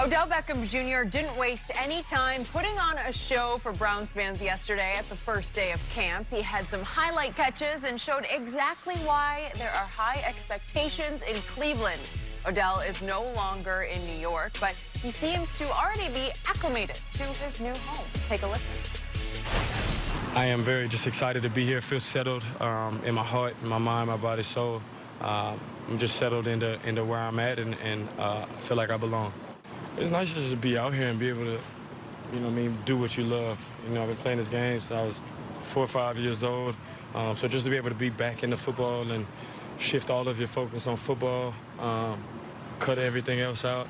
Odell Beckham Jr. didn't waste any time putting on a show for Browns fans yesterday at the first day of camp. He had some highlight catches and showed exactly why there are high expectations in Cleveland. Odell is no longer in New York, but he seems to already be acclimated to his new home. Take a listen. I am very just excited to be here. Feel settled in my heart, in my mind, my body, soul. I'm just settled into where I'm at, and I feel like I belong. It's nice just to be out here and be able to, do what you love. I've been playing this game since I was 4 or 5 years old. So just to be able to be back into football and shift all of your focus on football, cut everything else out,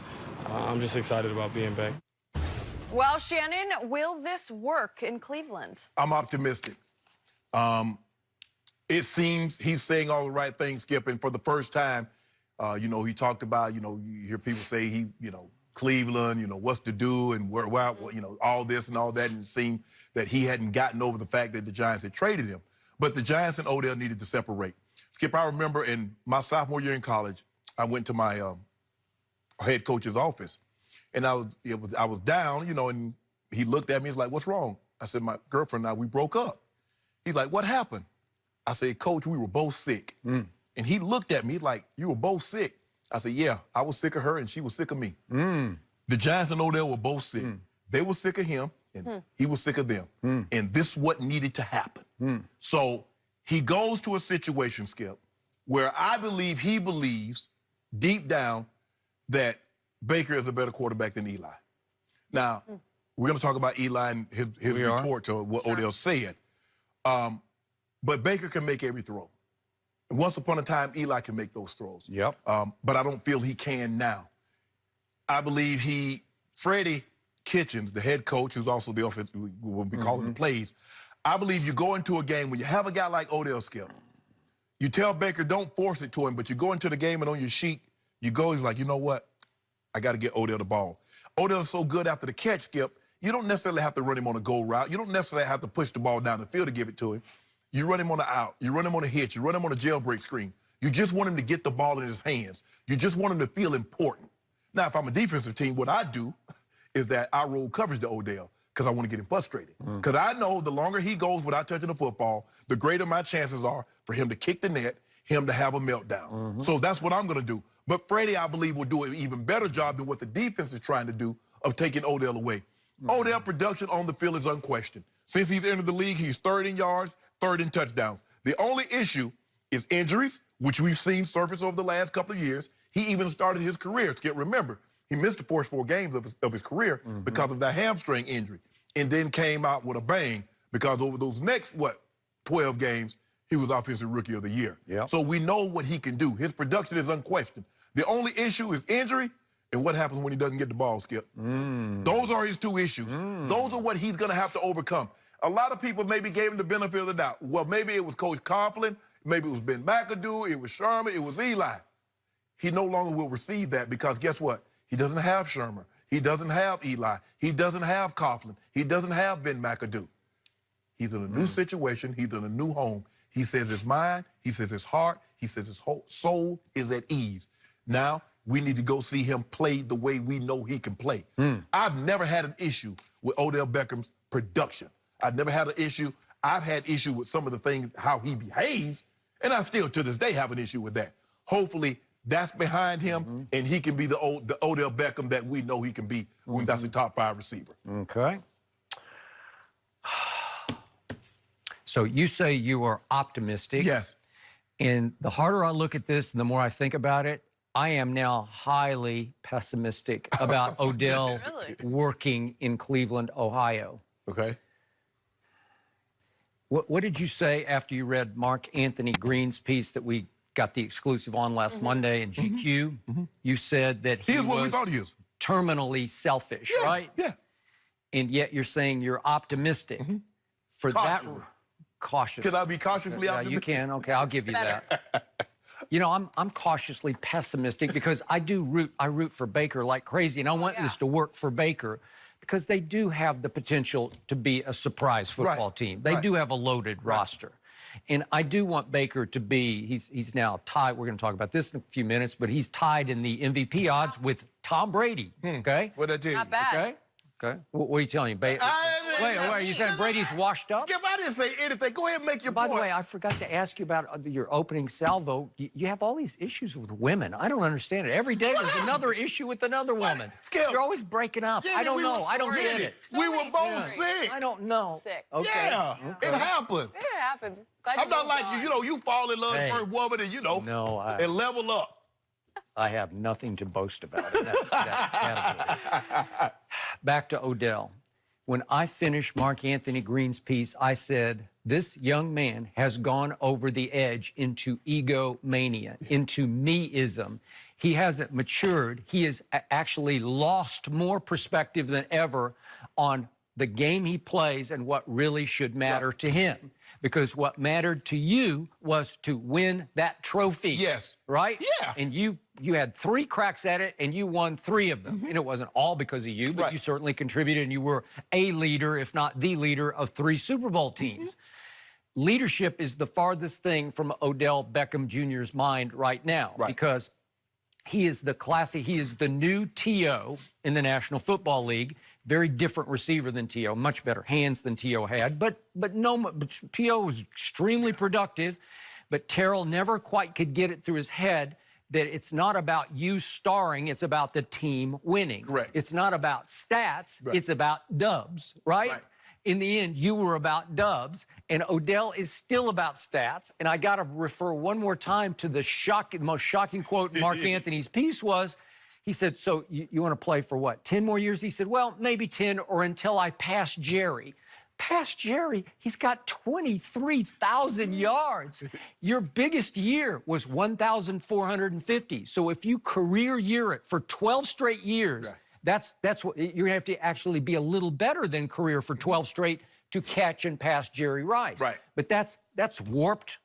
I'm just excited about being back. Well, Shannon, will this work in Cleveland? I'm optimistic. It seems he's saying all the right things, Skip, and for the first time, he talked about, you hear people say Cleveland, what's to do and where, all this and all that, and it seemed that he hadn't gotten over the fact that the Giants had traded him. But the Giants and Odell needed to separate. Skip, I remember in my sophomore year in college, I went to my head coach's office, and I was down, and he looked at me, he's like, "What's wrong?" I said, "My girlfriend and I, we broke up." He's like, "What happened?" I said, "Coach, we were both sick." And he looked at me, he's like, "You were both sick?" I said, "Yeah, I was sick of her and she was sick of me." The Giants and Odell were both sick. They were sick of him and he was sick of them. And this is what needed to happen. So he goes to a situation, Skip, where I believe he believes deep down that Baker is a better quarterback than Eli. Now, we're going to talk about Eli and his retort to what Odell said. But Baker can make every throw. Once upon a time, Eli can make those throws. But I don't feel he can now. I believe Freddie Kitchens, the head coach, who's also the offense, will be calling the plays. I believe you go into a game when you have a guy like Odell, Skip. You tell Baker, don't force it to him, but you go into the game and on your sheet, you go, he's like, you know what? I got to get Odell the ball. Odell's so good after the catch, Skip, you don't necessarily have to run him on a go route. You don't necessarily have to push the ball down the field to give it to him. You run him on the out. You run him on a hitch. You run him on a jailbreak screen. You just want him to get the ball in his hands. You just want him to feel important. Now, if I'm a defensive team, what I do is that I roll coverage to Odell because I want to get him frustrated. Because I know the longer he goes without touching the football, the greater my chances are for him to kick the net, him to have a meltdown. So that's what I'm going to do. But Freddie, I believe, will do an even better job than what the defense is trying to do of taking Odell away. Odell production on the field is unquestioned. Since he's entered the league, he's third in yards, third in touchdowns. The only issue is injuries, which we've seen surface over the last couple of years. He even started his career. Remember, he missed the first 4 games of his career because of that hamstring injury, and then came out with a bang because over those next, 12 games, he was Offensive Rookie of the Year. So we know what he can do. His production is unquestioned. The only issue is injury and what happens when he doesn't get the ball, Skip. Those are his 2 issues. Those are what he's going to have to overcome. A lot of people maybe gave him the benefit of the doubt. Well, maybe it was Coach Coughlin, maybe it was Ben McAdoo, it was Sherman, it was Eli. He no longer will receive that because guess what? He doesn't have Sherman. He doesn't have Eli. He doesn't have Coughlin. He doesn't have Ben McAdoo. He's in a new situation. He's in a new home. He says his mind, he says his heart, he says his whole soul is at ease. Now, we need to go see him play the way we know he can play. I've never had an issue with Odell Beckham's production. I've never had an issue. I've had issue with some of the things, how he behaves, and I still, to this day, have an issue with that. Hopefully, that's behind him, and he can be the Odell Beckham that we know he can be when that's a top 5 receiver. Okay. So you say you are optimistic. Yes. And the harder I look at this and the more I think about it, I am now highly pessimistic about Odell working in Cleveland, Ohio. Okay. What did you say after you read Mark Anthony Green's piece that we got the exclusive on last Monday in GQ? You said that he is what we was thought he is. Terminally selfish, right? Yeah. And yet you're saying you're optimistic. For that, cautious. Can I be cautiously optimistic? Yeah, you can. Okay, I'll give you that. I'm cautiously pessimistic because I root for Baker like crazy, and I want this to work for Baker because they do have the potential to be a surprise football team. They do have a loaded roster. And I do want Baker to be, he's now tied, we're going to talk about this in a few minutes, but he's tied in the MVP odds with Tom Brady, okay? What'd I tell you? Not bad. Okay? Okay. What are you telling me? Wait, are you saying Brady's washed up? Skip, I didn't say anything. Go ahead and make your By point. the way, I forgot to ask you about your opening salvo. You have all these issues with women. I don't understand it. Every day there's another issue with another woman. Skip. You're always breaking up. Yeah, I don't we know. was I don't get ready. it. We were both sick. I don't know. Sick. Okay. Yeah, Okay. it happened. It happens. Glad I'm you not moved like on. you. You know, you fall in love with Hey. the first woman and, you know, No, and level up. I have nothing to boast about in that category. Back to Odell. When I finished Mark Anthony Green's piece, I said, this young man has gone over the edge into egomania, into me-ism. He hasn't matured. He has actually lost more perspective than ever on the game he plays and what really should matter to him. Because what mattered to you was to win that trophy. Yes. Right? Yeah. And you had 3 cracks at it, and you won 3 of them. And it wasn't all because of you, but Right. you certainly contributed, and you were a leader, if not the leader, of 3 Super Bowl teams. Leadership is the farthest thing from Odell Beckham Jr.'s mind right now, because he is he is the new T.O. in the National Football League. Very different receiver than T.O., much better hands than T.O. had, but T.O. was extremely productive, but Terrell never quite could get it through his head that it's not about you starring, it's about the team winning. Correct. It's not about stats, it's about dubs, right? In the end, you were about dubs, and Odell is still about stats. And I got to refer one more time to the most shocking quote in Mark Anthony's piece was, he said, so you want to play for what, 10 more years? He said, well, maybe 10 or until I pass Jerry. Past Jerry, he's got 23,000 yards. Your biggest year was 1,450. So if you career year it for 12 straight years, that's what you're going to have to actually be a little better than career for 12 straight to catch and pass Jerry Rice. Right. But that's warped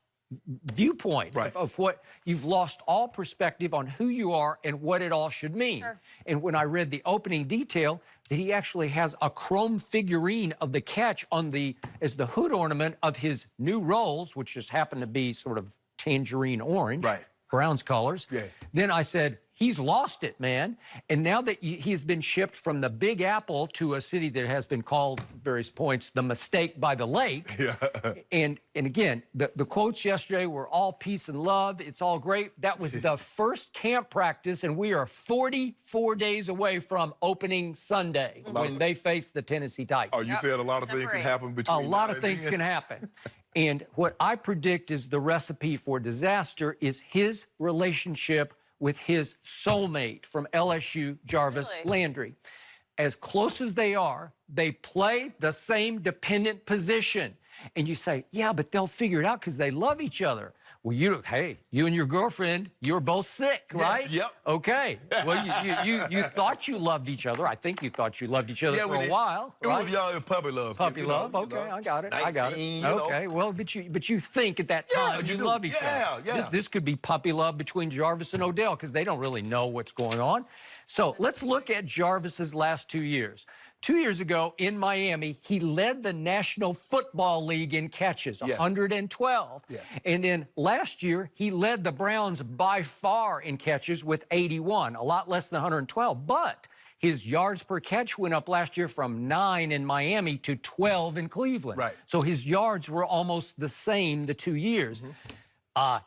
viewpoint of what you've lost all perspective on who you are and what it all should mean. And when I read the opening detail that he actually has a chrome figurine of the catch on as the hood ornament of his new Rolls, which just happened to be sort of tangerine orange, Browns colors. Then I said, he's lost it, man. And now that he has been shipped from the Big Apple to a city that has been called, at various points, the mistake by the lake. And again, the quotes yesterday were all peace and love. It's all great. That was the first camp practice, and we are 44 days away from opening Sunday when they face the Tennessee Titans. Oh, you said a lot of things can happen between A lot of things can happen. And what I predict is the recipe for disaster is his relationship with his soulmate from LSU, Jarvis Landry. As close as they are, they play the same dependent position. And you say, yeah, but they'll figure it out because they love each other. Well, you and your girlfriend, you're both sick, right? Yep. Okay. Well, you thought you loved each other. I think you thought you loved each other for a while. It was young puppy love. Puppy love. Okay, I got it. I got it. Okay. Well, but you think at that time you love each other. This could be puppy love between Jarvis and Odell because they don't really know what's going on. So let's look at Jarvis's last 2 years. 2 years ago in Miami, he led the National Football League in catches, 112. And then last year, he led the Browns by far in catches with 81, a lot less than 112. But his yards per catch went up last year from 9 in Miami to 12 in Cleveland. So his yards were almost the same the 2 years.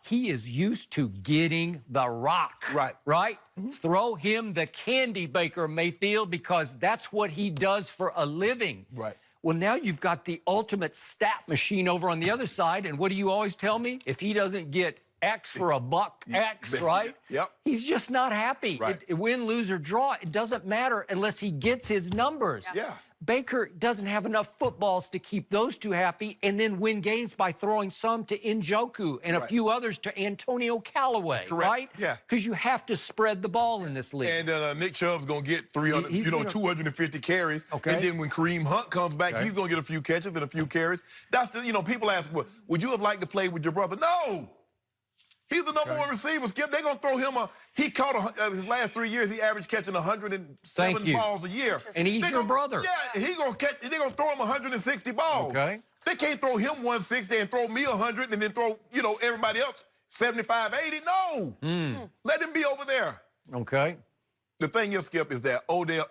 He is used to getting the rock. Right? Throw him the candy, Baker Mayfield, because that's what he does for a living. Well, now you've got the ultimate stat machine over on the other side, and what do you always tell me? If he doesn't get X for a buck, X, right? He's just not happy. Win, lose, or draw, it doesn't matter unless he gets his numbers. Baker doesn't have enough footballs to keep those two happy and then win games by throwing some to Njoku and a few others to Antonio Callaway, right? Because you have to spread the ball in this league. And Nick Chubb's going to get 300, 250 carries. And then when Kareem Hunt comes back, he's going to get a few catches and a few carries. That's the, people ask, well, would you have liked to play with your brother? No! He's the number one receiver, Skip. They're going to throw him he caught his last 3 years, he averaged catching 107 balls a year. And he's your brother. Yeah, they're going to throw him 160 balls. They can't throw him 160 and throw me 100 and then throw, everybody else 75, 80. No. Let him be over there. Okay. The thing is, Skip, is that Odell,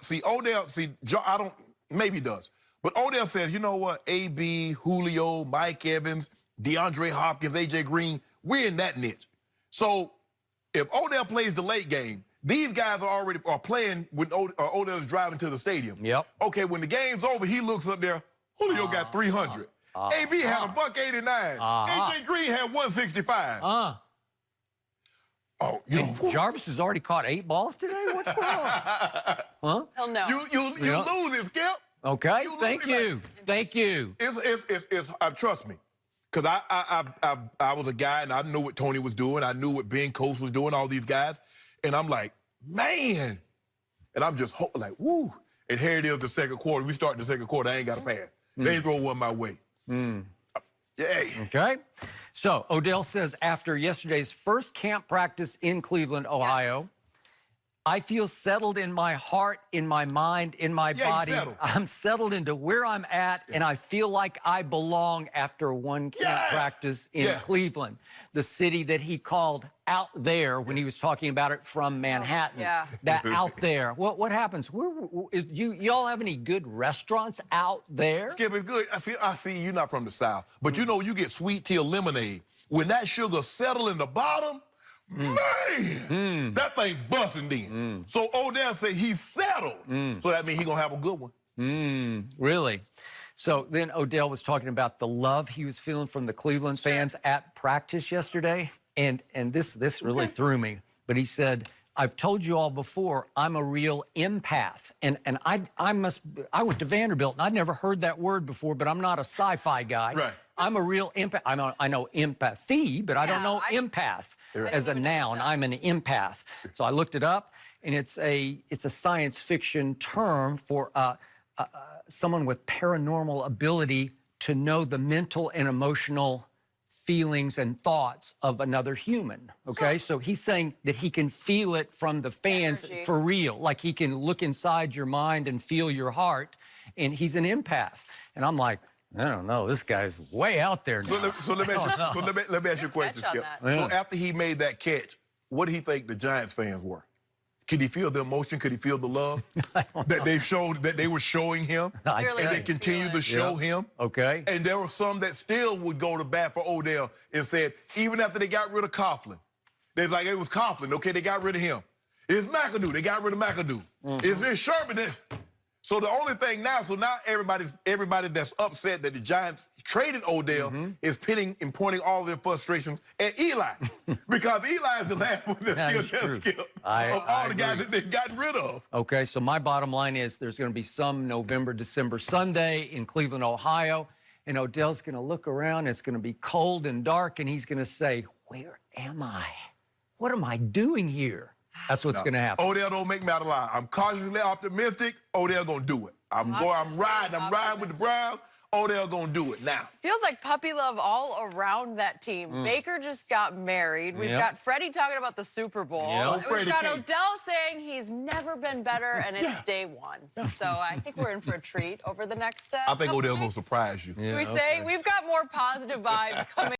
maybe he does. But Odell says, you know what, A.B., Julio, Mike Evans, DeAndre Hopkins, A.J. Green, we're in that niche. So if Odell plays the late game, these guys are playing when Odell is driving to the stadium. Yep. Okay, when the game's over, he looks up there, Julio got 300. A.B. had $189. A.J. Green had 165. Oh, Jarvis has already caught 8 balls today? What's going on? Huh? He'll know. You lose it, Skip. Okay, thank you. Thank you. Trust me, because I was a guy and I knew what Tony was doing. I knew what Ben Coach was doing, all these guys. And I'm like, man. And I'm just like, woo. And here it is, the second quarter. We start the second quarter. I ain't got a pass. They ain't throw one my way. Yeah. Okay. So Odell says after yesterday's first camp practice in Cleveland, Ohio, I feel settled in my heart, in my mind, in my body. I'm settled into where I'm at, and I feel like I belong after one camp practice in Cleveland, the city that he called out there when he was talking about it from Manhattan. That out there. What happens? Y'all have any good restaurants out there? Skip, it's good. I see you're not from the South, but you get sweet tea or lemonade. When that sugar settle in the bottom, man, that thing busting then. So Odell say he's settled. So that means he's going to have a good one. Really? So then Odell was talking about the love he was feeling from the Cleveland fans at practice yesterday. And this really threw me. But he said, I've told you all before, I'm a real empath. And I went to Vanderbilt, and I'd never heard that word before, but I'm not a sci-fi guy. Right. I'm a real empath. I know empathy, but I don't know empath as a noun. I'm an empath. So I looked it up, and it's a science fiction term for someone with paranormal ability to know the mental and emotional feelings and thoughts of another human, okay? So he's saying that he can feel it from the fans for real, like he can look inside your mind and feel your heart, and he's an empath. And I'm like, I don't know, this guy's way out there now. So let me ask you a question, Skip. So after he made that catch, what do he think the Giants fans were? Could he feel the emotion? Could he feel the love that they were showing him? And they continued to show him? Okay. And there were some that still would go to bat for Odell and said, even after they got rid of Coughlin, they're like, it was Coughlin, okay, they got rid of him. It's McAdoo, they got rid of McAdoo. It's Sherman. So the only thing now, everybody that's upset that the Giants traded Odell is pinning and pointing all their frustrations at Eli. Because Eli is the last one that's still Skip of all the guys that they've gotten rid of. Okay, so my bottom line is there's going to be some November, December Sunday in Cleveland, Ohio, and Odell's going to look around, it's going to be cold and dark, and he's going to say, where am I? What am I doing here? That's what's going to happen. Odell don't make me out of line. I'm cautiously optimistic. Odell going to do it. I'm riding with the Browns. Odell going to do it now. Feels like puppy love all around that team. Baker just got married. We've got Freddie talking about the Super Bowl. We've got Odell saying he's never been better, and it's day one. So I think we're in for a treat over the next I think Odell's going to surprise you. We say we've got more positive vibes coming.